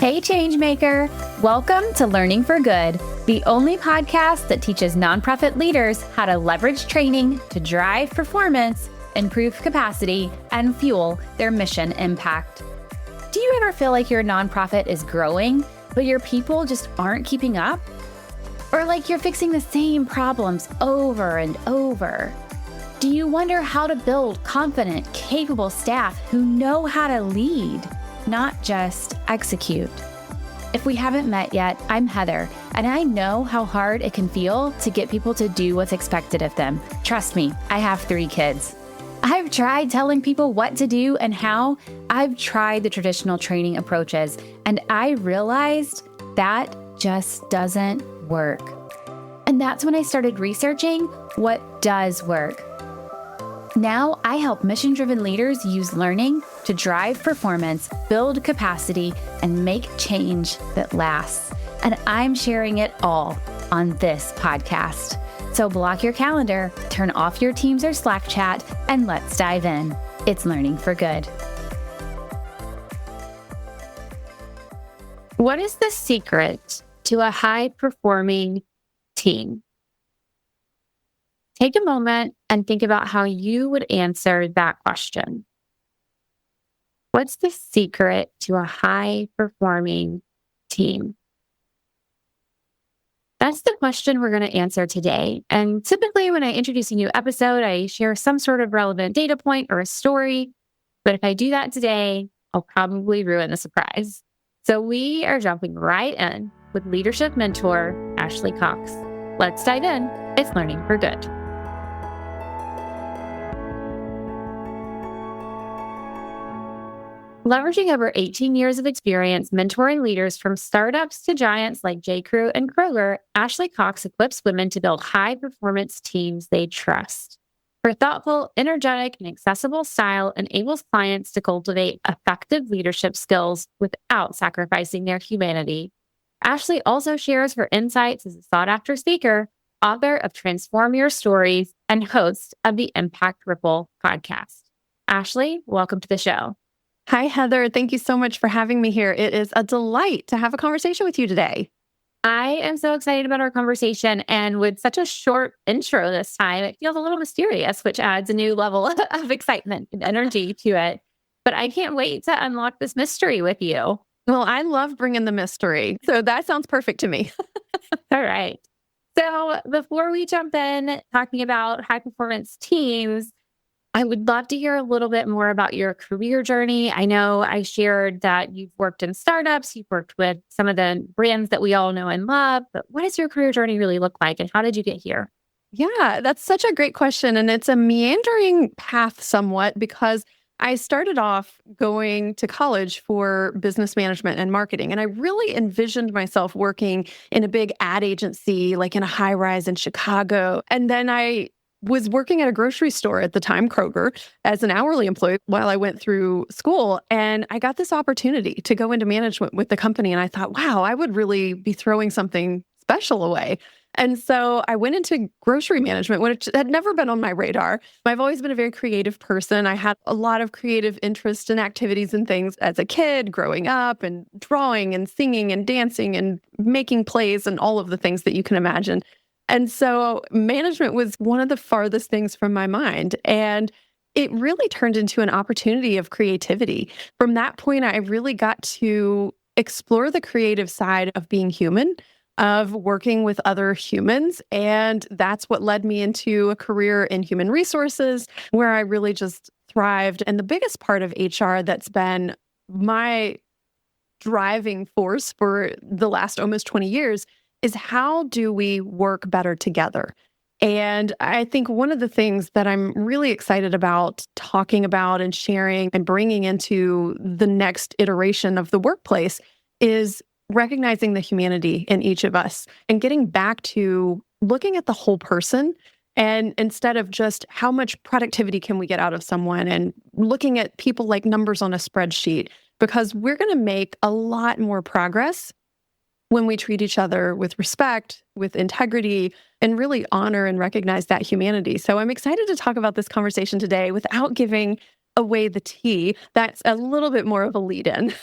Hey, Changemaker! Welcome to Learning for Good, the only podcast that teaches nonprofit leaders how to leverage training to drive performance, improve capacity, and fuel their mission impact. Do you ever feel like your nonprofit is growing, but your people just aren't keeping up? Or like you're fixing the same problems over and over? Do you wonder how to build confident, capable staff who know how to lead, not just execute? If we haven't met yet, I'm Heather, and I know how hard it can feel to get people to do what's expected of them. Trust me, I have 3 kids. I've tried telling people what to do and how. I've tried the traditional training approaches, and I realized that just doesn't work. And that's when I started researching what does work. Now, I help mission-driven leaders use learning to drive performance, build capacity, and make change that lasts. And I'm sharing it all on this podcast. So block your calendar, turn off your Teams or Slack chat, and let's dive in. It's Learning for Good. What is the secret to a high-performing team? Take a moment and think about how you would answer that question. What's the secret to a high-performing team? That's the question we're going to answer today. And typically when I introduce a new episode, I share some sort of relevant data point or a story. But if I do that today, I'll probably ruin the surprise. So we are jumping right in with leadership mentor, Ashley Cox. Let's dive in. It's Learning for Good. Leveraging over 18 years of experience mentoring leaders from startups to giants like J.Crew and Kroger, Ashley Cox equips women to build high-performance teams they trust. Her thoughtful, energetic, and accessible style enables clients to cultivate effective leadership skills without sacrificing their humanity. Ashley also shares her insights as a sought-after speaker, author of Transform Your Stories, and host of the Impact Ripple podcast. Ashley, welcome to the show. Hi, Heather. Thank you so much for having me here. It is a delight to have a conversation with you today. I am so excited about our conversation, and with such a short intro this time, it feels a little mysterious, which adds a new level of excitement and energy to it. But I can't wait to unlock this mystery with you. Well, I love bringing the mystery, so that sounds perfect to me. All right. So before we jump in talking about high-performance teams, I would love to hear a little bit more about your career journey. I know I shared that you've worked in startups, you've worked with some of the brands that we all know and love, but what does your career journey really look like and how did you get here? Yeah, that's such a great question. And it's a meandering path somewhat because I started off going to college for business management and marketing. And I really envisioned myself working in a big ad agency, like in a high rise in Chicago. And then I was working at a grocery store at the time, Kroger, as an hourly employee while I went through school. And I got this opportunity to go into management with the company. And I thought, wow, I would really be throwing something special away. And so I went into grocery management, which had never been on my radar. I've always been a very creative person. I had a lot of creative interest and activities and things as a kid growing up, and drawing and singing and dancing and making plays and all of the things that you can imagine. And so management was one of the farthest things from my mind. And it really turned into an opportunity of creativity. From that point, I really got to explore the creative side of being human, of working with other humans. And that's what led me into a career in human resources, where I really just thrived. And the biggest part of HR that's been my driving force for the last almost 20 years is how do we work better together? And I think one of the things that I'm really excited about talking about and sharing and bringing into the next iteration of the workplace is recognizing the humanity in each of us and getting back to looking at the whole person. And instead of just how much productivity can we get out of someone and looking at people like numbers on a spreadsheet, because we're going to make a lot more progress when we treat each other with respect, with integrity, and really honor and recognize that humanity. So I'm excited to talk about this conversation today without giving away the tea. That's a little bit more of a lead-in.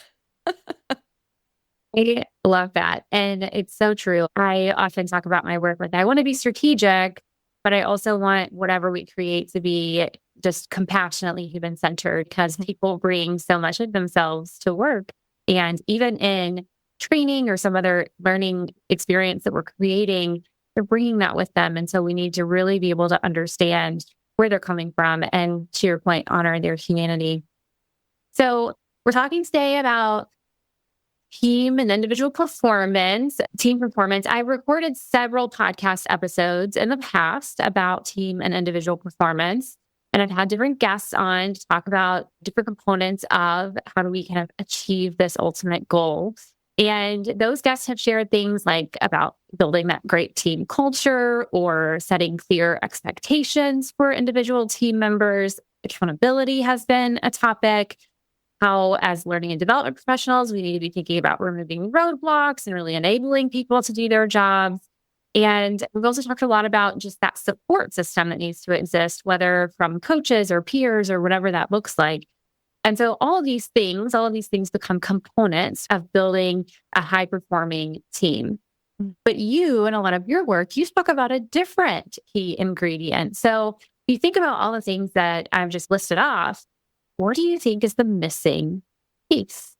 I love that. And it's so true. I often talk about my work with I want to be strategic, but I also want whatever we create to be just compassionately human centered because people bring so much of themselves to work. And even in training or some other learning experience that we're creating, they're bringing that with them. And so we need to really be able to understand where they're coming from and, to your point, honor their humanity. So we're talking today about team and individual performance, team performance. I recorded several podcast episodes in the past about team and individual performance. And I've had different guests on to talk about different components of how do we kind of achieve this ultimate goal. And those guests have shared things like about building that great team culture or setting clear expectations for individual team members. Accountability has been a topic. How, as learning and development professionals, we need to be thinking about removing roadblocks and really enabling people to do their jobs. And we've also talked a lot about just that support system that needs to exist, whether from coaches or peers or whatever that looks like. And so all of these things become components of building a high-performing team. But you, in a lot of your work, you spoke about a different key ingredient. So if you think about all the things that I've just listed off, what do you think is the missing piece?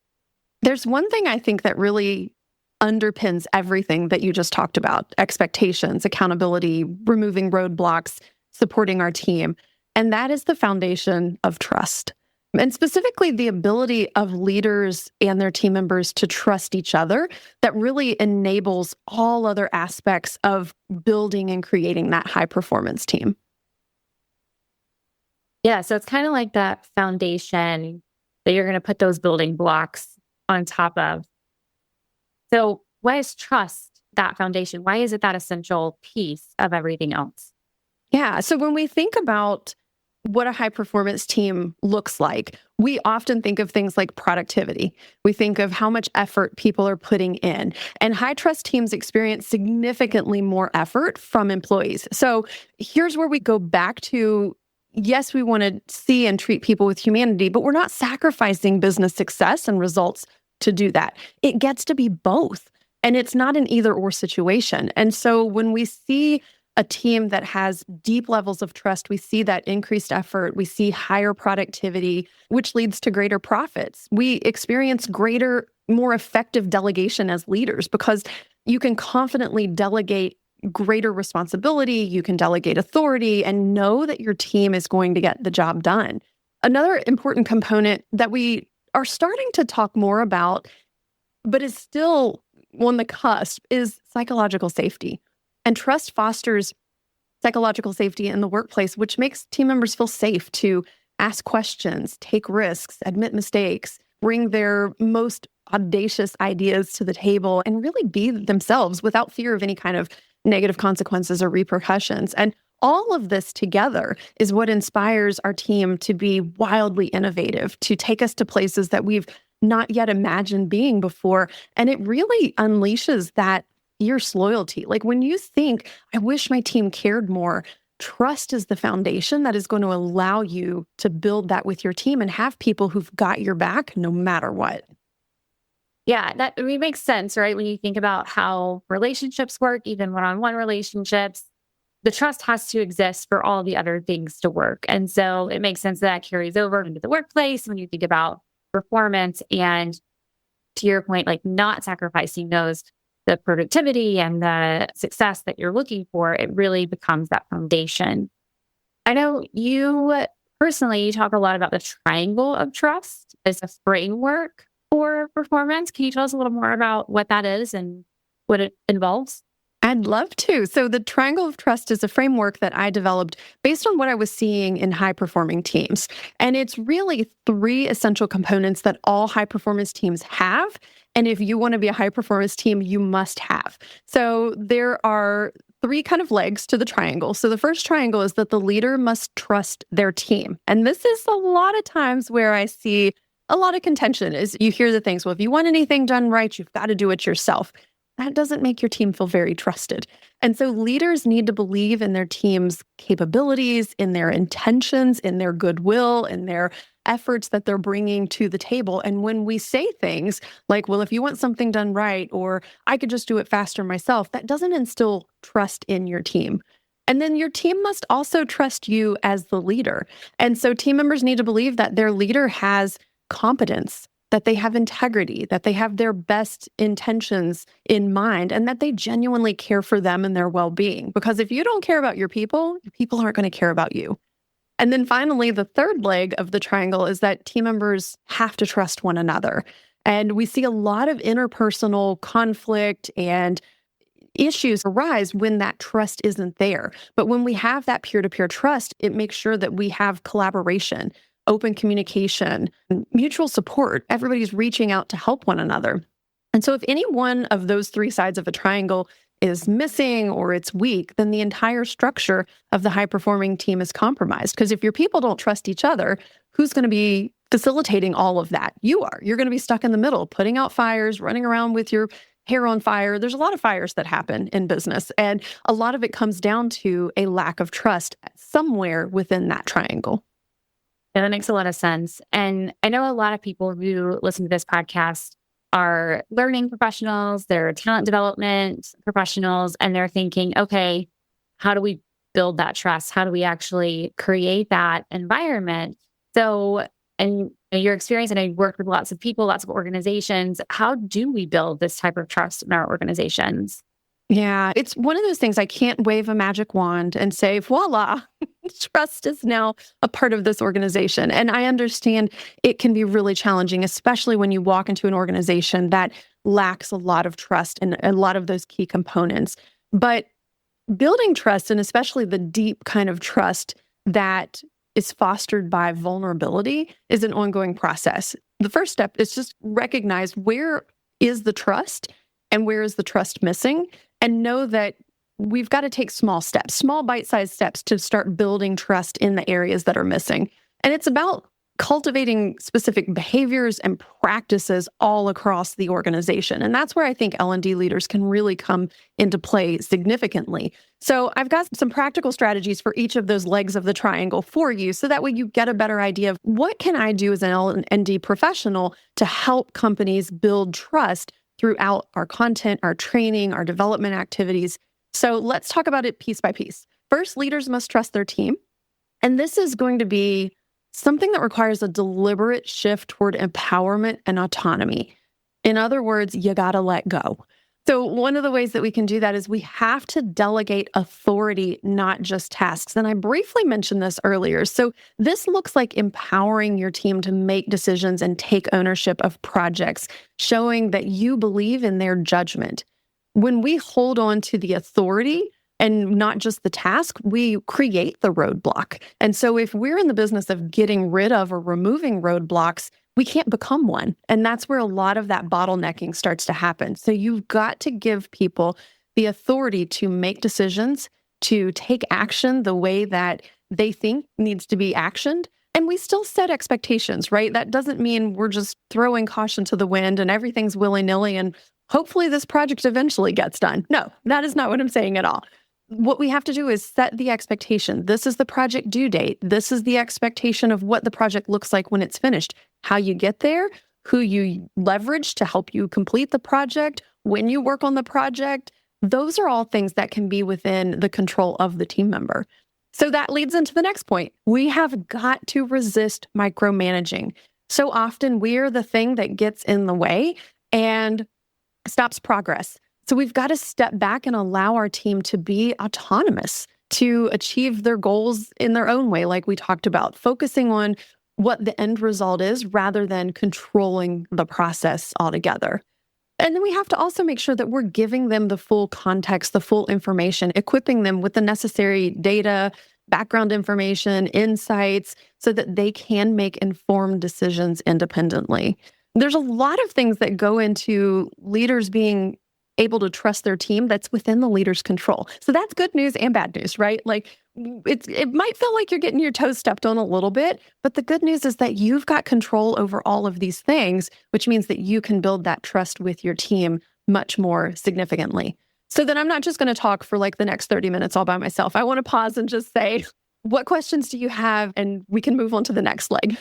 There's one thing I think that really underpins everything that you just talked about: expectations, accountability, removing roadblocks, supporting our team. And that is the foundation of trust. And specifically, the ability of leaders and their team members to trust each other that really enables all other aspects of building and creating that high performance team. Yeah, so it's kind of like that foundation that you're going to put those building blocks on top of. So why is trust that foundation? Why is it that essential piece of everything else? Yeah, so when we think about what a high performance team looks like, we often think of things like productivity. We think of how much effort people are putting in. And high trust teams experience significantly more effort from employees. So here's where we go back to, yes, we want to see and treat people with humanity, but we're not sacrificing business success and results to do that. It gets to be both. And it's not an either or situation. And so when we see a team that has deep levels of trust, we see that increased effort, we see higher productivity, which leads to greater profits. We experience greater, more effective delegation as leaders because you can confidently delegate greater responsibility, you can delegate authority, and know that your team is going to get the job done. Another important component that we are starting to talk more about, but is still on the cusp, is psychological safety. And trust fosters psychological safety in the workplace, which makes team members feel safe to ask questions, take risks, admit mistakes, bring their most audacious ideas to the table, and really be themselves without fear of any kind of negative consequences or repercussions. And all of this together is what inspires our team to be wildly innovative, to take us to places that we've not yet imagined being before. And it really unleashes that fierce loyalty. Like when you think, I wish my team cared more, trust is the foundation that is going to allow you to build that with your team and have people who've got your back no matter what. Yeah, that makes sense, right? When you think about how relationships work, even one-on-one relationships, the trust has to exist for all the other things to work. And so it makes sense that carries over into the workplace when you think about performance and, to your point, like not sacrificing the productivity and the success that you're looking for. It really becomes that foundation. I know you personally talk a lot about the triangle of trust as a framework for performance. Can you tell us a little more about what that is and what it involves? I'd love to. So the triangle of trust is a framework that I developed based on what I was seeing in high-performing teams. And it's really 3 essential components that all high-performance teams have. And if you want to be a high-performance team, you must have. So there are 3 kind of legs to the triangle. So the first triangle is that the leader must trust their team. And this is a lot of times where I see a lot of contention is you hear the things, well, if you want anything done right, you've got to do it yourself. that doesn't make your team feel very trusted. And so leaders need to believe in their team's capabilities, in their intentions, in their goodwill, in their efforts that they're bringing to the table. And when we say things like, well, if you want something done right, or I could just do it faster myself, that doesn't instill trust in your team. And then your team must also trust you as the leader. And so team members need to believe that their leader has competence, that they have integrity, that they have their best intentions in mind, and that they genuinely care for them and their well-being. Because if you don't care about your people aren't going to care about you. And then finally, the third leg of the triangle is that team members have to trust one another. And we see a lot of interpersonal conflict and issues arise when that trust isn't there. But when we have that peer-to-peer trust, it makes sure that we have collaboration, open communication, mutual support. Everybody's reaching out to help one another. And so if any one of those three sides of a triangle is missing or it's weak, then the entire structure of the high-performing team is compromised. Because if your people don't trust each other, who's going to be facilitating all of that? You are. You're going to be stuck in the middle, putting out fires, running around with your hair on fire. There's a lot of fires that happen in business, and a lot of it comes down to a lack of trust somewhere within that triangle. Yeah, that makes a lot of sense. And I know a lot of people who listen to this podcast are learning professionals, they're talent development professionals, and they're thinking, okay, how do we build that trust? How do we actually create that environment? So, and your experience, and I work with lots of people, lots of organizations. How do we build this type of trust in our organizations? Yeah, it's one of those things I can't wave a magic wand and say, voila, trust is now a part of this organization. And I understand it can be really challenging, especially when you walk into an organization that lacks a lot of trust and a lot of those key components. But building trust, and especially the deep kind of trust that is fostered by vulnerability, is an ongoing process. The first step is just recognize where is the trust and where is the trust missing, and know that we've got to take small steps, small bite-sized steps to start building trust in the areas that are missing. And it's about cultivating specific behaviors and practices all across the organization. And that's where I think L&D leaders can really come into play significantly. So I've got some practical strategies for each of those legs of the triangle for you, so that way you get a better idea of what can I do as an L&D professional to help companies build trust throughout our content, our training, our development activities. So let's talk about it piece by piece. First, leaders must trust their team. And this is going to be something that requires a deliberate shift toward empowerment and autonomy. In other words, you got to let go. So one of the ways that we can do that is we have to delegate authority, not just tasks. And I briefly mentioned this earlier. So this looks like empowering your team to make decisions and take ownership of projects, showing that you believe in their judgment. When we hold on to the authority and not just the task, we create the roadblock. And so if we're in the business of getting rid of or removing roadblocks, we can't become one. And that's where a lot of that bottlenecking starts to happen. So you've got to give people the authority to make decisions, to take action the way that they think needs to be actioned. And we still set expectations, right? That doesn't mean we're just throwing caution to the wind and everything's willy-nilly and hopefully this project eventually gets done. No, that is not what I'm saying at all. What we have to do is set the expectation. This is the project due date. This is the expectation of what the project looks like when it's finished. How you get there, who you leverage to help you complete the project, when you work on the project. Those are all things that can be within the control of the team member. So that leads into the next point. We have got to resist micromanaging. So often we're the thing that gets in the way and stops progress. So we've got to step back and allow our team to be autonomous, to achieve their goals in their own way, like we talked about, focusing on what the end result is rather than controlling the process altogether. And then we have to also make sure that we're giving them the full context, the full information, equipping them with the necessary data, background information, insights, so that they can make informed decisions independently. There's a lot of things that go into leaders being able to trust their team that's within the leader's control. So that's good news and bad news, right? Like it might feel like you're getting your toes stepped on a little bit, but the good news is that you've got control over all of these things, which means that you can build that trust with your team much more significantly. So then I'm not just going to talk for like the next 30 minutes all by myself. I want to pause and just say, what questions do you have? And we can move on to the next leg.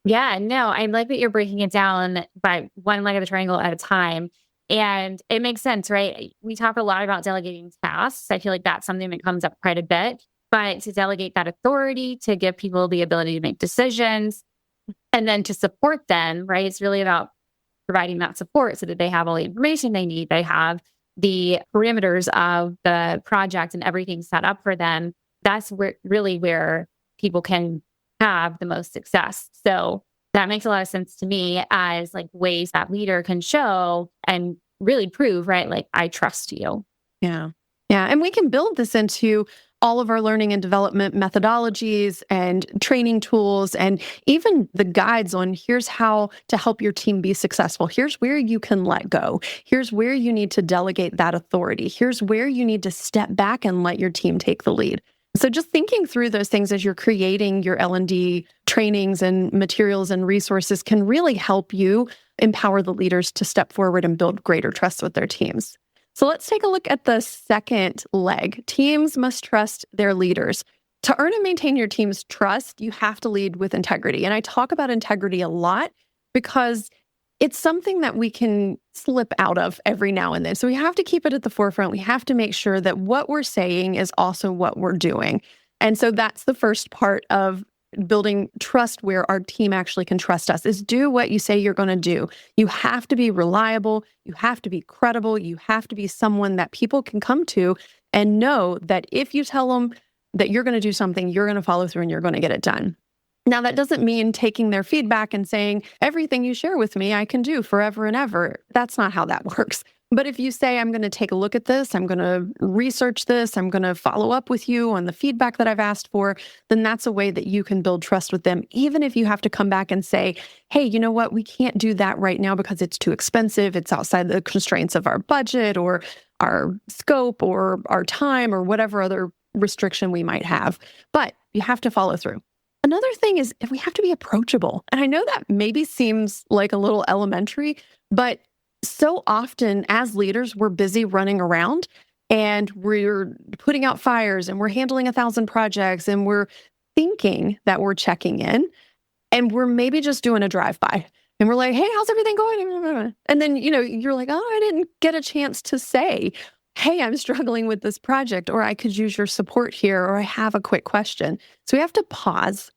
Yeah, no, I like that you're breaking it down by one leg of the triangle at a time. And it makes sense, right? We talk a lot about delegating tasks. I feel like that's something that comes up quite a bit. But to delegate that authority, to give people the ability to make decisions, and then to support them, right? It's really about providing that support so that they have all the information they need. They have the parameters of the project and everything set up for them. That's where people can have the most success. So that makes a lot of sense to me as like ways that leader can show and really prove, right? Like, I trust you. Yeah. Yeah. And we can build this into all of our learning and development methodologies and training tools, and even the guides on here's how to help your team be successful. Here's where you can let go. Here's where you need to delegate that authority. Here's where you need to step back and let your team take the lead. So just thinking through those things as you're creating your L&D trainings and materials and resources can really help you empower the leaders to step forward and build greater trust with their teams. So let's take a look at the second leg. Teams must trust their leaders. To earn and maintain your team's trust, you have to lead with integrity. And I talk about integrity a lot because it's something that we can slip out of every now and then. So we have to keep it at the forefront. We have to make sure that what we're saying is also what we're doing. And so that's the first part of building trust, where our team actually can trust us, is do what you say you're going to do. You have to be reliable. You have to be credible. You have to be someone that people can come to and know that if you tell them that you're going to do something, you're going to follow through and you're going to get it done. Now, that doesn't mean taking their feedback and saying, everything you share with me, I can do forever and ever. That's not how that works. But if you say, I'm going to take a look at this, I'm going to research this, I'm going to follow up with you on the feedback that I've asked for, then that's a way that you can build trust with them, even if you have to come back and say, hey, you know what, we can't do that right now because it's too expensive. It's outside the constraints of our budget or our scope or our time or whatever other restriction we might have. But you have to follow through. Another thing is we have to be approachable. And I know that maybe seems like a little elementary, but so often as leaders, we're busy running around and we're putting out fires and we're handling 1,000 projects and we're thinking that we're checking in, and we're maybe just doing a drive-by and we're like, hey, how's everything going? And then, you're like, oh, I didn't get a chance to say, hey, I'm struggling with this project, or I could use your support here, or I have a quick question. So we have to pause.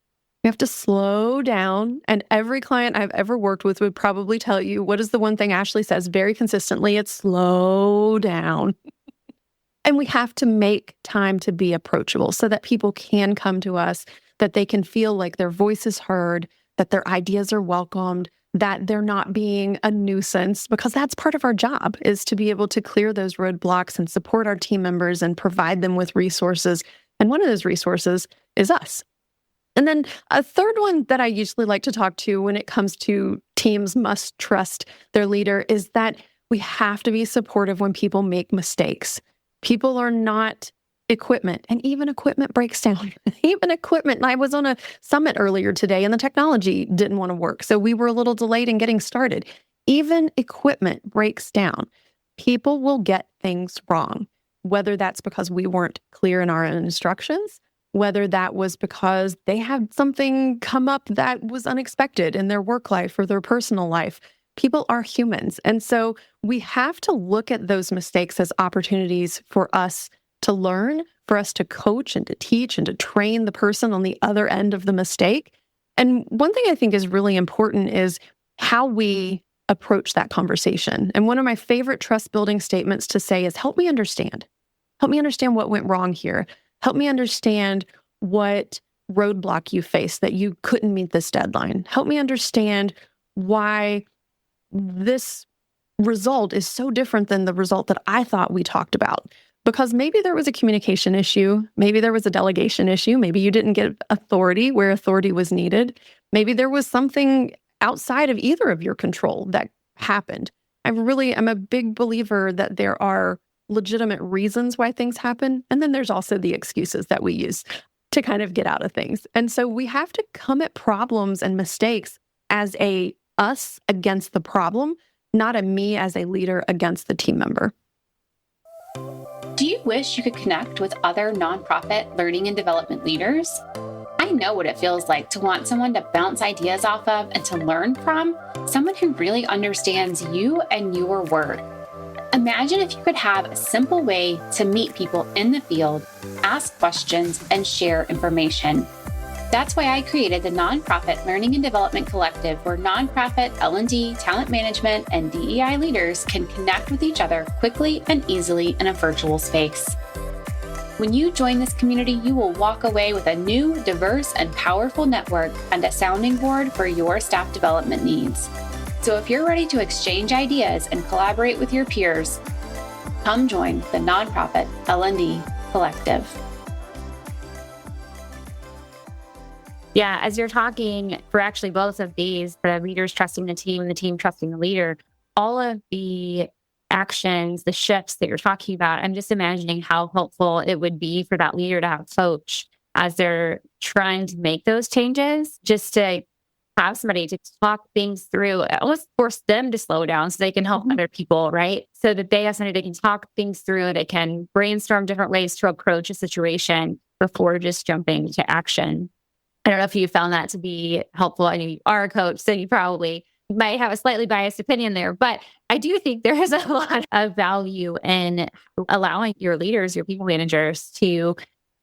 We have to slow down. And every client I've ever worked with would probably tell you, what is the one thing Ashley says very consistently? It's slow down. And we have to make time to be approachable so that people can come to us, that they can feel like their voice is heard, that their ideas are welcomed, that they're not being a nuisance, because that's part of our job, is to be able to clear those roadblocks and support our team members and provide them with resources. And one of those resources is us. And then a third one that I usually like to talk to when it comes to teams must trust their leader is that we have to be supportive when people make mistakes. People are not equipment, and even equipment breaks down. Even equipment. I was on a summit earlier today and the technology didn't want to work. So we were a little delayed in getting started. Even equipment breaks down. People will get things wrong, whether that's because we weren't clear in our instructions, whether that was because they had something come up that was unexpected in their work life or their personal life. People are humans. And so we have to look at those mistakes as opportunities for us to learn, for us to coach and to teach and to train the person on the other end of the mistake. And one thing I think is really important is how we approach that conversation. And one of my favorite trust building statements to say is, help me understand. Help me understand what went wrong here. Help me understand what roadblock you faced that you couldn't meet this deadline. Help me understand why this result is so different than the result that I thought we talked about. Because maybe there was a communication issue. Maybe there was a delegation issue. Maybe you didn't get authority where authority was needed. Maybe there was something outside of either of your control that happened. I'm a big believer that there are legitimate reasons why things happen. And then there's also the excuses that we use to kind of get out of things. And so we have to come at problems and mistakes as a us against the problem, not a me as a leader against the team member. Do you wish you could connect with other nonprofit learning and development leaders? I know what it feels like to want someone to bounce ideas off of and to learn from, someone who really understands you and your work. Imagine if you could have a simple way to meet people in the field, ask questions, and share information. That's why I created the Nonprofit Learning and Development Collective, where nonprofit L&D, talent management, and DEI leaders can connect with each other quickly and easily in a virtual space. When you join this community, you will walk away with a new, diverse, and powerful network and a sounding board for your staff development needs. So if you're ready to exchange ideas and collaborate with your peers, come join the Nonprofit L&D Collective. Yeah, as you're talking, for actually both of these, the leaders trusting the team and the team trusting the leader, all of the actions, the shifts that you're talking about, I'm just imagining how helpful it would be for that leader to have a coach as they're trying to make those changes, just to have somebody to talk things through, almost force them to slow down so they can help other people, right? So that they have somebody they can talk things through, they can brainstorm different ways to approach a situation before just jumping to action. I don't know if you found that to be helpful. I know you are a coach, so you probably might have a slightly biased opinion there, but I do think there is a lot of value in allowing your leaders, your people managers, to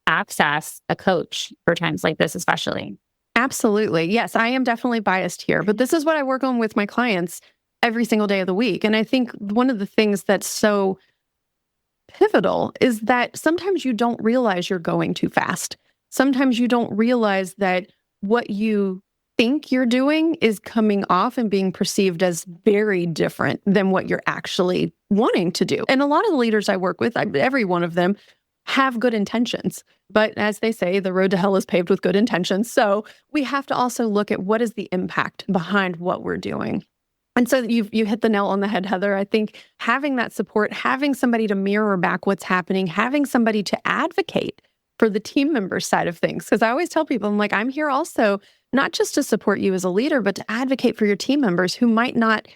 access a coach for times like this, especially. Absolutely. Yes, I am definitely biased here, but this is what I work on with my clients every single day of the week. And I think one of the things that's so pivotal is that sometimes you don't realize you're going too fast. Sometimes you don't realize that what you think you're doing is coming off and being perceived as very different than what you're actually wanting to do. And a lot of the leaders I work with, every one of them, have good intentions. But as they say, the road to hell is paved with good intentions. So we have to also look at what is the impact behind what we're doing. And so you hit the nail on the head, Heather. I think having that support, having somebody to mirror back what's happening, having somebody to advocate for the team member side of things. Because I always tell people, I'm like, I'm here also not just to support you as a leader, but to advocate for your team members who might not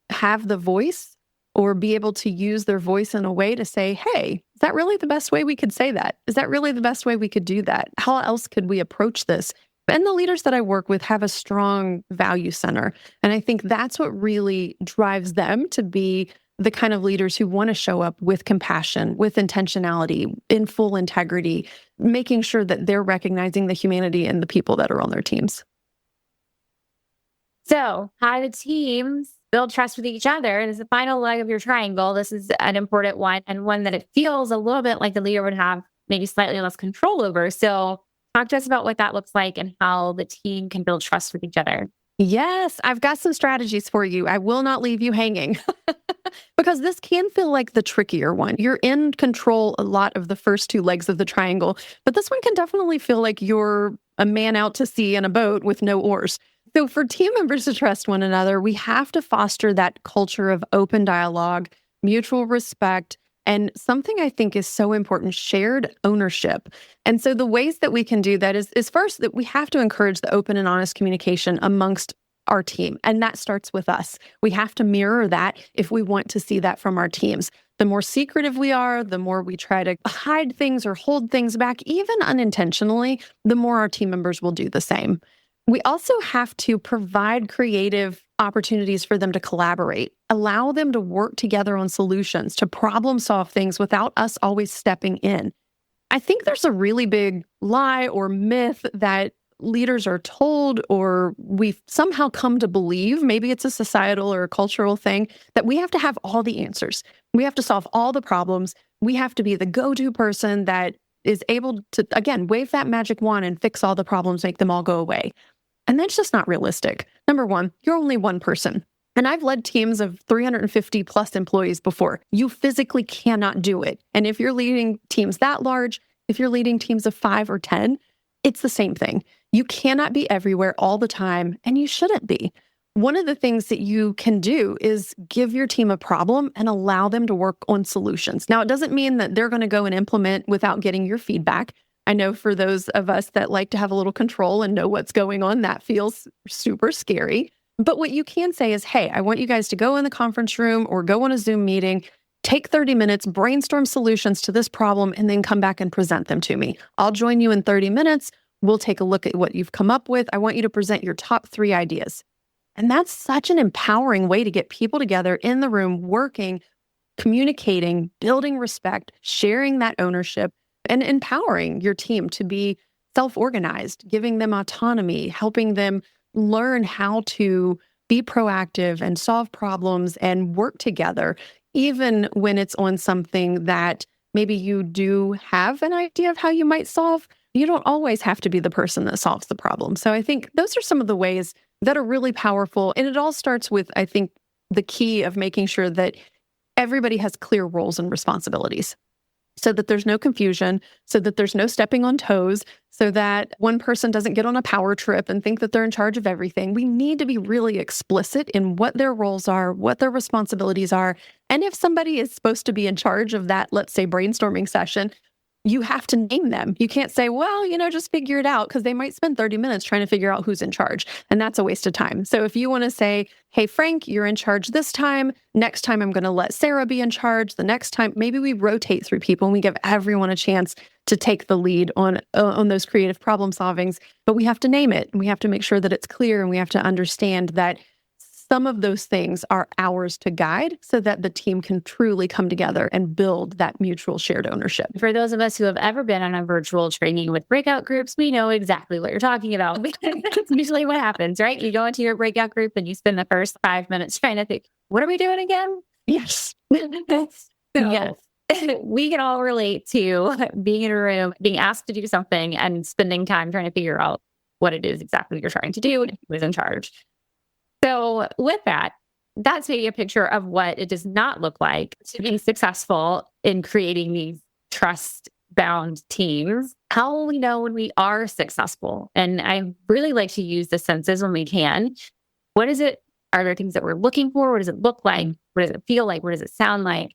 have the voice or be able to use their voice in a way to say, hey, is that really the best way we could say that? Is that really the best way we could do that? How else could we approach this? And the leaders that I work with have a strong value center. And I think that's what really drives them to be the kind of leaders who want to show up with compassion, with intentionality, in full integrity, making sure that they're recognizing the humanity in the people that are on their teams. So how do teams build trust with each other? And as the final leg of your triangle, this is an important one, and one that it feels a little bit like the leader would have maybe slightly less control over. So talk to us about what that looks like and how the team can build trust with each other. Yes, I've got some strategies for you. I will not leave you hanging because this can feel like the trickier one. You're in control a lot of the first two legs of the triangle, but this one can definitely feel like you're a man out to sea in a boat with no oars. So for team members to trust one another, we have to foster that culture of open dialogue, mutual respect, and something I think is so important, shared ownership. And so the ways that we can do that is first that we have to encourage the open and honest communication amongst our team. And that starts with us. We have to mirror that if we want to see that from our teams. The more secretive we are, the more we try to hide things or hold things back, even unintentionally, the more our team members will do the same. We also have to provide creative opportunities for them to collaborate, allow them to work together on solutions, to problem solve things without us always stepping in. I think there's a really big lie or myth that leaders are told, or we've somehow come to believe, maybe it's a societal or a cultural thing, that we have to have all the answers. We have to solve all the problems. We have to be the go-to person that is able to, again, wave that magic wand and fix all the problems, make them all go away. And that's just not realistic. Number one, you're only one person. And I've led teams of 350 plus employees before. You physically cannot do it. And if you're leading teams that large, if you're leading teams of 5 or 10, it's the same thing. You cannot be everywhere all the time, and you shouldn't be. One of the things that you can do is give your team a problem and allow them to work on solutions. Now, it doesn't mean that they're going to go and implement without getting your feedback. I know for those of us that like to have a little control and know what's going on, that feels super scary. But what you can say is, hey, I want you guys to go in the conference room or go on a Zoom meeting, take 30 minutes, brainstorm solutions to this problem, and then come back and present them to me. I'll join you in 30 minutes. We'll take a look at what you've come up with. I want you to present your top 3 ideas. And that's such an empowering way to get people together in the room, working, communicating, building respect, sharing that ownership, and empowering your team to be self-organized, giving them autonomy, helping them learn how to be proactive and solve problems and work together, even when it's on something that maybe you do have an idea of how you might solve. You don't always have to be the person that solves the problem. So I think those are some of the ways that are really powerful. And it all starts with, I think, the key of making sure that everybody has clear roles and responsibilities so that there's no confusion, so that there's no stepping on toes, so that one person doesn't get on a power trip and think that they're in charge of everything. We need to be really explicit in what their roles are, what their responsibilities are. And if somebody is supposed to be in charge of that, let's say, brainstorming session, you have to name them. You can't say, well, just figure it out, because they might spend 30 minutes trying to figure out who's in charge. And that's a waste of time. So if you want to say, hey, Frank, you're in charge this time. Next time, I'm going to let Sarah be in charge. The next time, maybe we rotate through people and we give everyone a chance to take the lead on those creative problem solvings. But we have to name it. And we have to make sure that it's clear. And we have to understand that some of those things are ours to guide so that the team can truly come together and build that mutual shared ownership. For those of us who have ever been on a virtual training with breakout groups, we know exactly what you're talking about. That's usually what happens, right? You go into your breakout group and you spend the first 5 minutes trying to think, what are we doing again? Yes. Yes. We can all relate to being in a room, being asked to do something and spending time trying to figure out what it is exactly you're trying to do and who's in charge. So with that, that's maybe a picture of what it does not look like to be successful in creating these trust-bound teams. How will we know when we are successful? And I really like to use the senses when we can. What is it? Are there things that we're looking for? What does it look like? What does it feel like? What does it sound like?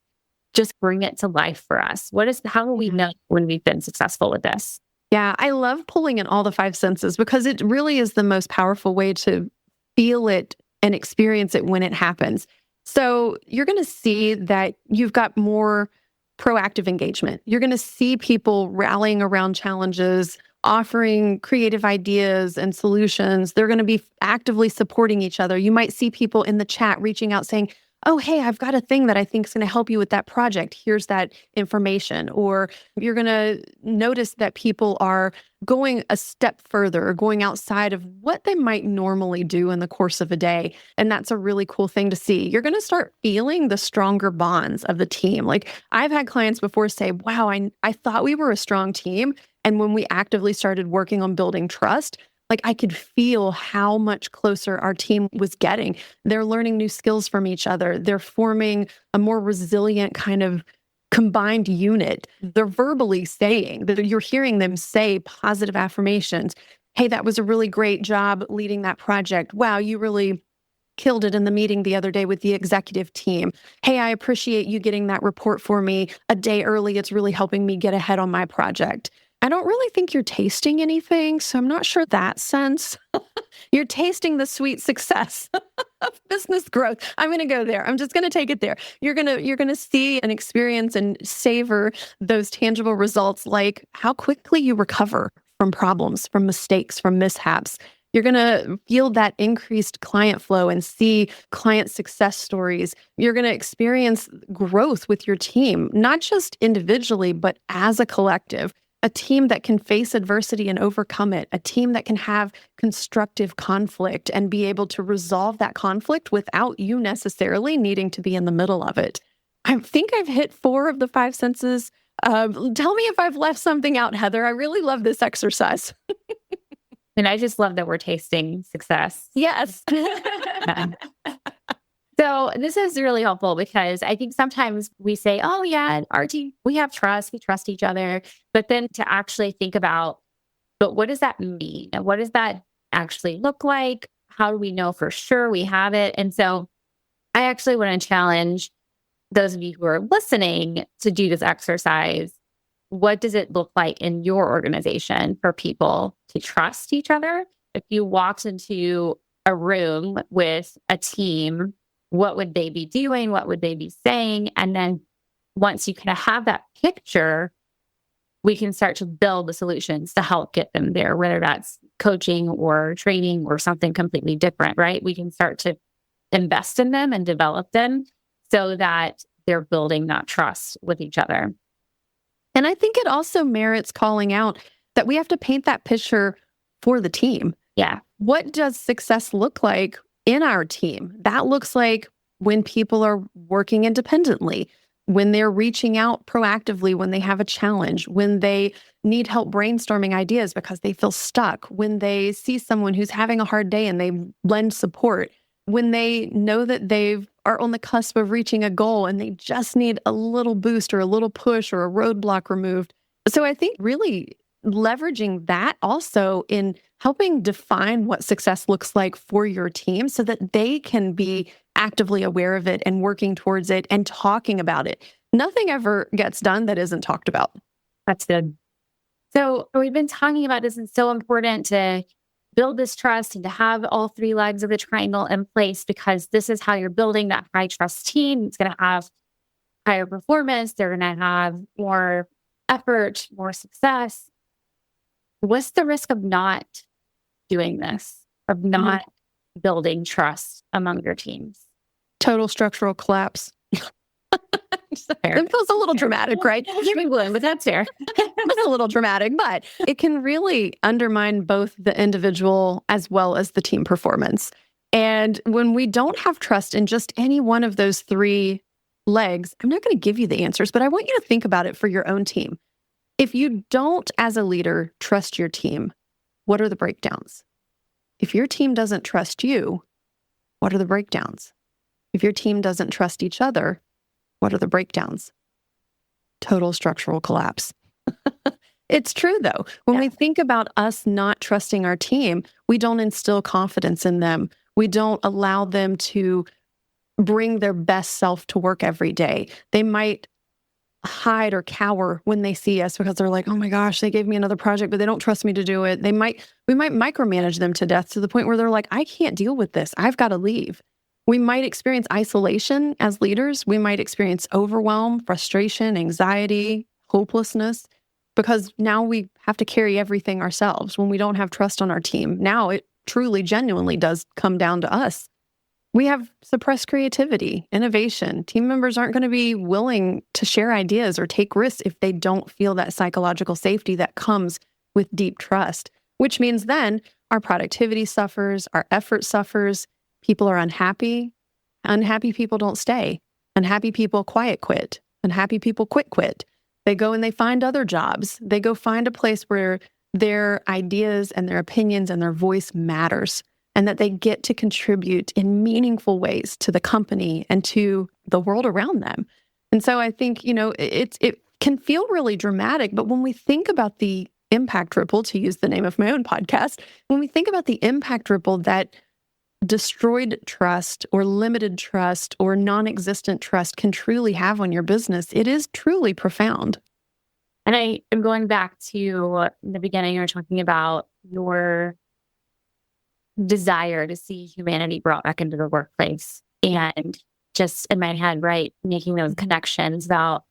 Just bring it to life for us. How will we know when we've been successful with this? Yeah, I love pulling in all the 5 senses because it really is the most powerful way to feel it and experience it when it happens. So you're going to see that you've got more proactive engagement. You're going to see people rallying around challenges, offering creative ideas and solutions. They're going to be actively supporting each other. You might see people in the chat reaching out saying, oh, hey, I've got a thing that I think is going to help you with that project. Here's that information. Or you're going to notice that people are going a step further or going outside of what they might normally do in the course of a day. And that's a really cool thing to see. You're going to start feeling the stronger bonds of the team. Like I've had clients before say, wow, I thought we were a strong team. And when we actively started working on building trust, like I could feel how much closer our team was getting. They're learning new skills from each other. They're forming a more resilient kind of combined unit. They're verbally saying that you're hearing them say positive affirmations. Hey, that was a really great job leading that project. Wow, you really killed it in the meeting the other day with the executive team. Hey, I appreciate you getting that report for me a day early. It's really helping me get ahead on my project. I don't really think you're tasting anything, so I'm not sure that sense. You're tasting the sweet success of business growth. I'm going to go there. I'm just going to take it there. You're going to see and experience and savor those tangible results, like how quickly you recover from problems, from mistakes, from mishaps. You're going to feel that increased client flow and see client success stories. You're going to experience growth with your team, not just individually, but as a collective. A team that can face adversity and overcome it, a team that can have constructive conflict and be able to resolve that conflict without you necessarily needing to be in the middle of it. I think I've hit 4 of the 5 senses. Tell me if I've left something out, Heather. I really love this exercise. And I just love that we're tasting success. Yes. So this is really helpful because I think sometimes we say, oh yeah, our team, we have trust, we trust each other. But then to actually think about, but what does that mean? And what does that actually look like? How do we know for sure we have it? And so I actually want to challenge those of you who are listening to do this exercise. What does it look like in your organization for people to trust each other? If you walked into a room with a team, what would they be doing? What would they be saying? And then once you kind of have that picture, we can start to build the solutions to help get them there, whether that's coaching or training or something completely different, right? We can start to invest in them and develop them so that they're building that trust with each other. And I think it also merits calling out that we have to paint that picture for the team. Yeah. What does success look like in our team? That looks like when people are working independently, when they're reaching out proactively, when they have a challenge, when they need help brainstorming ideas because they feel stuck, when they see someone who's having a hard day and they lend support, when they know that they are on the cusp of reaching a goal and they just need a little boost or a little push or a roadblock removed. So I think really leveraging that also in helping define what success looks like for your team so that they can be actively aware of it and working towards it and talking about it. Nothing ever gets done that isn't talked about. That's good. So we've been talking about this, and it's so important to build this trust and to have all three legs of the triangle in place, because this is how you're building that high trust team. It's going to have higher performance. They're going to have more effort, more success. What's the risk of not doing this, of not building trust among your teams? Total structural collapse. It feels a little dramatic, right? But that's fair. It's a little dramatic, but it can really undermine both the individual as well as the team performance. And when we don't have trust in just any one of those three legs, I'm not going to give you the answers, but I want you to think about it for your own team. If you don't, as a leader, trust your team, what are the breakdowns? If your team doesn't trust you, what are the breakdowns? If your team doesn't trust each other, what are the breakdowns? Total structural collapse. It's true, though. When we think about us not trusting our team, we don't instill confidence in them. We don't allow them to bring their best self to work every day. They might hide or cower when they see us because they're like, oh my gosh, they gave me another project, but they don't trust me to do it. We might micromanage them to death to the point where they're like, I can't deal with this. I've got to leave. We might experience isolation as leaders. We might experience overwhelm, frustration, anxiety, hopelessness, because now we have to carry everything ourselves when we don't have trust on our team. Now it truly, genuinely does come down to us. We have suppressed creativity, innovation. Team members aren't going to be willing to share ideas or take risks if they don't feel that psychological safety that comes with deep trust, which means then our productivity suffers, our effort suffers, people are unhappy. Unhappy people don't stay. Unhappy people quiet quit. Unhappy people quit. They go and they find other jobs. They go find a place where their ideas and their opinions and their voice matters, and that they get to contribute in meaningful ways to the company and to the world around them. And so I think, it can feel really dramatic, but when we think about the impact ripple, to use the name of my own podcast, when we think about the impact ripple that destroyed trust or limited trust or non-existent trust can truly have on your business, it is truly profound. And I am going back to the beginning, you were talking about your desire to see humanity brought back into the workplace. And just in my head, right, making those connections about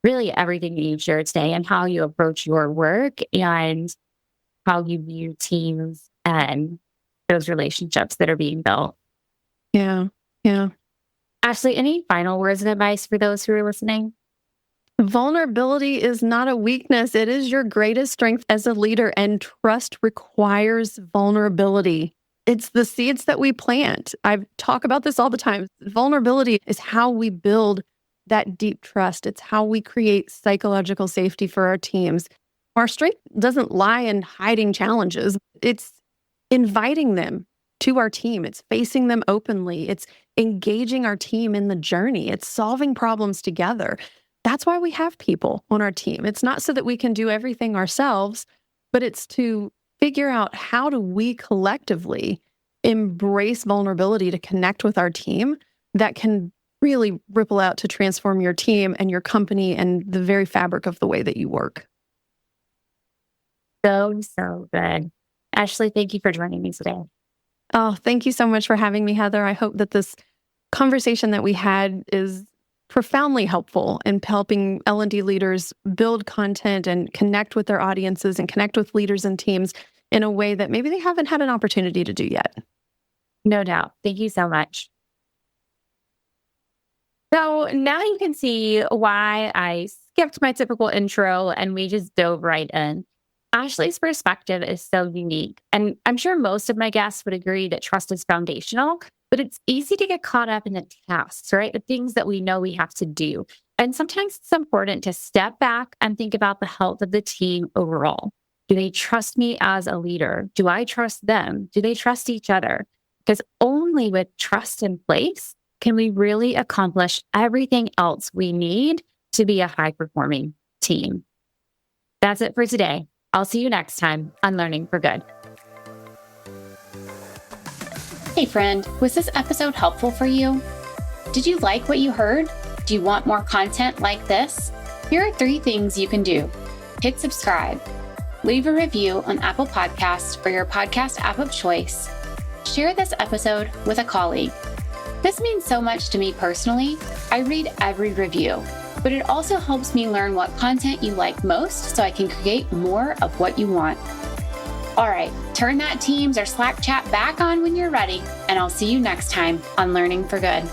really everything that you've shared today and how you approach your work and how you view teams and those relationships that are being built. Yeah. Ashley, any final words of advice for those who are listening? Vulnerability is not a weakness. It is your greatest strength as a leader, and trust requires vulnerability. It's the seeds that we plant. I talk about this all the time. Vulnerability is how we build that deep trust. It's how we create psychological safety for our teams. Our strength doesn't lie in hiding challenges. It's inviting them to our team. It's facing them openly. It's engaging our team in the journey. It's solving problems together. That's why we have people on our team. It's not so that we can do everything ourselves, but it's to figure out how do we collectively embrace vulnerability to connect with our team that can really ripple out to transform your team and your company and the very fabric of the way that you work. So good. Ashley, thank you for joining me today. Oh, thank you so much for having me, Heather. I hope that this conversation that we had is profoundly helpful in helping L&D leaders build content and connect with their audiences and connect with leaders and teams in a way that maybe they haven't had an opportunity to do yet. No doubt. Thank you so much. So now you can see why I skipped my typical intro and we just dove right in. Ashley's perspective is so unique. And I'm sure most of my guests would agree that trust is foundational, but it's easy to get caught up in the tasks, right? The things that we know we have to do. And sometimes it's important to step back and think about the health of the team overall. Do they trust me as a leader? Do I trust them? Do they trust each other? Because only with trust in place can we really accomplish everything else we need to be a high-performing team. That's it for today. I'll see you next time on Learning for Good. Hey friend, was this episode helpful for you? Did you like what you heard? Do you want more content like this? Here are 3 things you can do. Hit subscribe. Leave a review on Apple Podcasts or your podcast app of choice. Share this episode with a colleague. This means so much to me personally. I read every review, but it also helps me learn what content you like most so I can create more of what you want. All right, turn that Teams or Slack chat back on when you're ready, and I'll see you next time on Learning for Good.